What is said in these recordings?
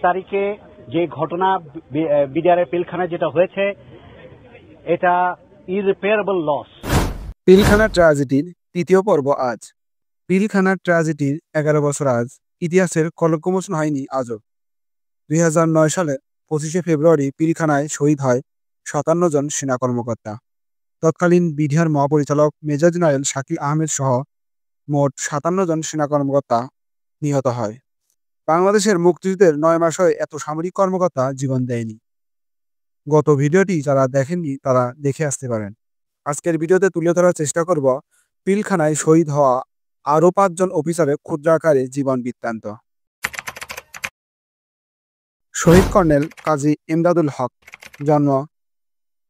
তারিখে যে ঘটনা বিডিআরের পিলখানায় যেটা হয়েছে, এটা ইররিপেয়ারেবল লস। পিলখানা ট্র্যাজেডির তৃতীয় পর্ব আজ। পিলখানা ট্র্যাজেডির 11 বছর আজ, ইতিহাসের কলঙ্কমোচন হয়নি আজও। 2009 সালের 25শে ফেব্রুয়ারি পিলখানায় শহীদ হয় 57 জন সেনা কর্মকর্তা। তৎকালীন বিডিআর মহাপরিচালক মেজর জেনারেল শাকিল আহমেদ সহ মোট 57 জন সেনা কর্মকর্তা নিহত হয়। বাংলাদেশের মুক্তিযুদ্ধের 9 মাসে এত সামরিক কর্মকর্তা জীবন দেয়নি। গত ভিডিওটি যারা দেখেননি তারা দেখে আসতে পারেন। আজকের ভিডিওতে তুলে ধরার চেষ্টা করব পিলখানায় শহীদ হওয়া আরও 5 জন অফিসারের ক্ষুদ্রাকারে জীবন বৃত্তান্ত। শহীদ কর্নেল কাজী ইমদাদুল হক, জন্ম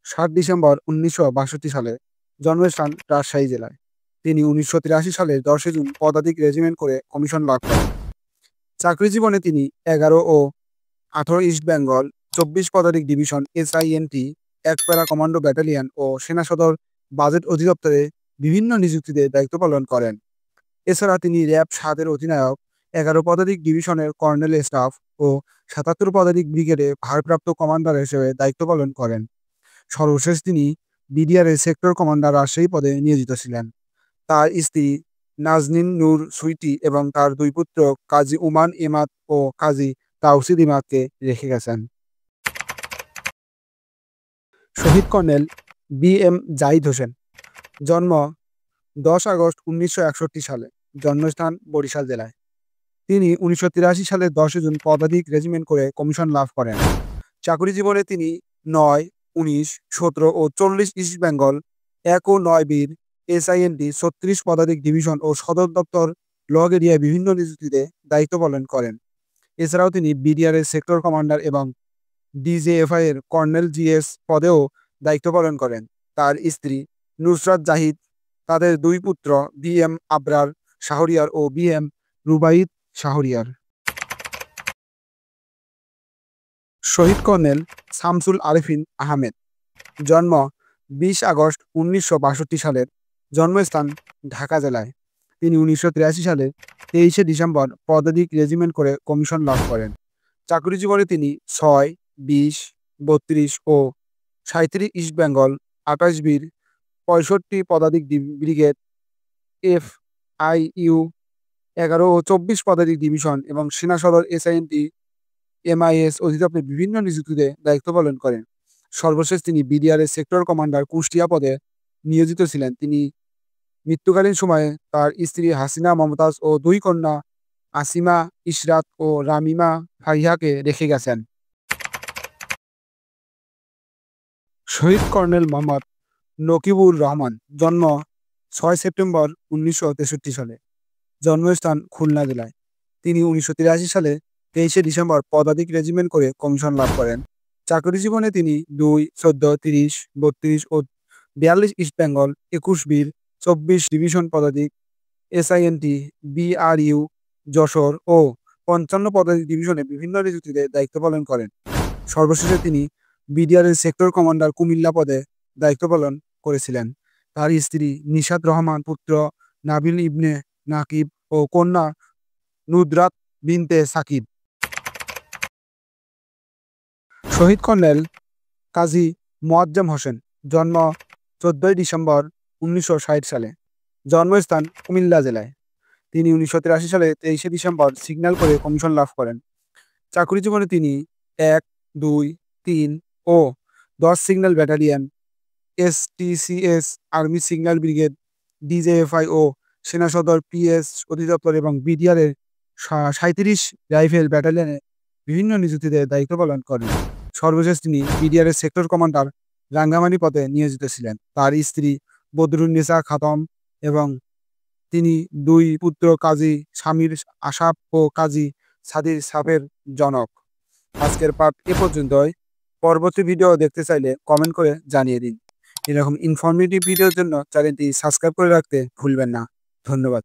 7 ডিসেম্বর 1962 সালে, জন্মস্থান রাজশাহী জেলায়। তিনি 1983 সালের 10 জুন পদাতিক রেজিমেন্ট করে কমিশন লাভ করেন। চাকরি জীবনে তিনি 11 ও 18 ইস্ট বেঙ্গল 24 পদাতিক division SINT 1 para commando battalion ও সেনা সদর বাজেট অধিদপ্তরে বিভিন্ন নিযুক্তিতে দায়িত্ব পালন করেন। এছাড়া তিনি র্যাব 7 এর অধিনায়ক, 11 পদাতিক ডিভিশনের কর্নেল স্টাফ ও 77 পদাতিক ব্রিগেডে ভারপ্রাপ্ত কমান্ডার হিসেবে দায়িত্ব পালন করেন। সর্বশেষ তিনি বিডিআরের সেক্টর কমান্ডার রাজশাহী পদে নিয়োজিত ছিলেন। তার স্ত্রী নাজনীন নূর সুইটি এবং তার 2 পুত্র কাজী উমান ইমাদ ও কাজী তাওসিদ ইমাদকে রেখে গেছেন। শহীদ কর্নেল BM জাহিদ হোসেন, জন্ম 10 আগস্ট 1961 সালে, জন্মস্থান বরিশাল জেলায়। তিনি 1983 সালের 10 জুন পদাতিক রেজিমেন্ট করে কমিশন লাভ করেন। চাকরি জীবনে তিনি 9, 19, 17 ও 40 ইস্ট বেঙ্গল 1 ও 9 বীর SINT 36 পদাতিক ডিভিশন ও সদর দপ্তর লগ এরিয়ায় বিভিন্ন নিযুক্তিতে দায়িত্ব পালন করেন। এছাড়াও তিনি বিডিআরের সেক্টর কমান্ডার এবং DJFI এর কর্নেল GS পদেও দায়িত্ব পালন করেন। তার স্ত্রী নুসরাত জাহিদ, তাদের 2 পুত্র BM আবরার শাহরিয়ার ও BM রুবাইদ শাহরিয়ার। শহীদ কর্নেল শামসুল আরেফিন আহমেদ, জন্ম 20 আগস্ট 1962 সালের, জন্মস্থান ঢাকা জেলায়। তিনি 1983 সালের 23শে ডিসেম্বর পদাতিক রেজিমেন্ট করে কমিশন লাভ করেন। চাকরি জীবনে তিনি 6, 20, 32 ও 37 ইস্ট বেঙ্গল 28 বীর 65 পদাতিক ব্রিগেড FIU 11 ও 24 পদাতিক ডিভিশন এবং সেনা সদর SINT MIS অধিদপ্তরে বিভিন্ন নিযুক্তিতে দায়িত্ব পালন করেন। সর্বশেষ তিনি বিডিআরের সেক্টর কমান্ডার কুষ্টিয়া পদে নিয়োজিত ছিলেন। তিনি মৃত্যুকালীন সময়ে তার স্ত্রী হাসিনা মমতাজ ও 2 কন্যা আসিমা, ইশরাত ও রামিমা ফাইহাকে রেখে গেছেন। শহীদ কর্নেল মোহাম্মদ নকিবুর রহমান, জন্ম 6 সেপ্টেম্বর 1963 সালে, জন্মস্থান খুলনা জেলায়। তিনি 1983 সালে 23শে ডিসেম্বর পদাতিক রেজিমেন্ট করে কমিশন লাভ করেন। চাকরি জীবনে তিনি 2, 14, 30, 32 ও 42 ইস্ট বেঙ্গল 21 বীর 24 ডিভিশন পদাতিক SINT BRU যশোর ও 55 পদাতিক ডিভিশনে বিভিন্ন নিযুক্তিতে দায়িত্ব পালন করেন। সর্বশেষে তিনি বিডিআরের সেক্টর কমান্ডার কুমিল্লা পদে দায়িত্ব পালন করেছিলেন। তার স্ত্রী নিশাত রহমান, পুত্র নাবিল ইবনে নাকিব ও কন্যা নুদরাত বিনতে সাকিব। শহীদ কর্নেল কাজী মোয়াজ্জেম হোসেন, জন্ম 14 ডিসেম্বর 1960 সালে, জন্মস্থান কুমিল্লা জেলায়। তিনি 1983 সালে 23শে ডিসেম্বর সিগন্যাল করে কমিশন লাভ করেন। চাকরি জীবনে তিনি 1, 2, 3 ও 10 signal battalion STCS army signal brigade DJFI ও সেনা সদর PS অধিদপ্তর এবং বিডিআরের 37 রাইফেল ব্যাটালিয়নে বিভিন্ন নিযুক্তিতে দায়িত্ব পালন করেন। সর্বশেষ তিনি বিডিআরের সেক্টর কমান্ডার রাঙ্গামাটি পদে নিয়োজিত ছিলেন। তার স্ত্রী বদরুন্নেসা খাতম এবং তিনি 2 পুত্র কাজী শামীর আসাফ ও কাজী সাদির সাফের জনক। আজকের পার্ট এ পর্যন্তই। পরবর্তী ভিডিও দেখতে চাইলে কমেন্ট করে জানিয়ে দিন। এরকম ইনফরমেটিভ ভিডিওর জন্য চ্যানেলটি সাবস্ক্রাইব করে রাখতে ভুলবেন না। ধন্যবাদ।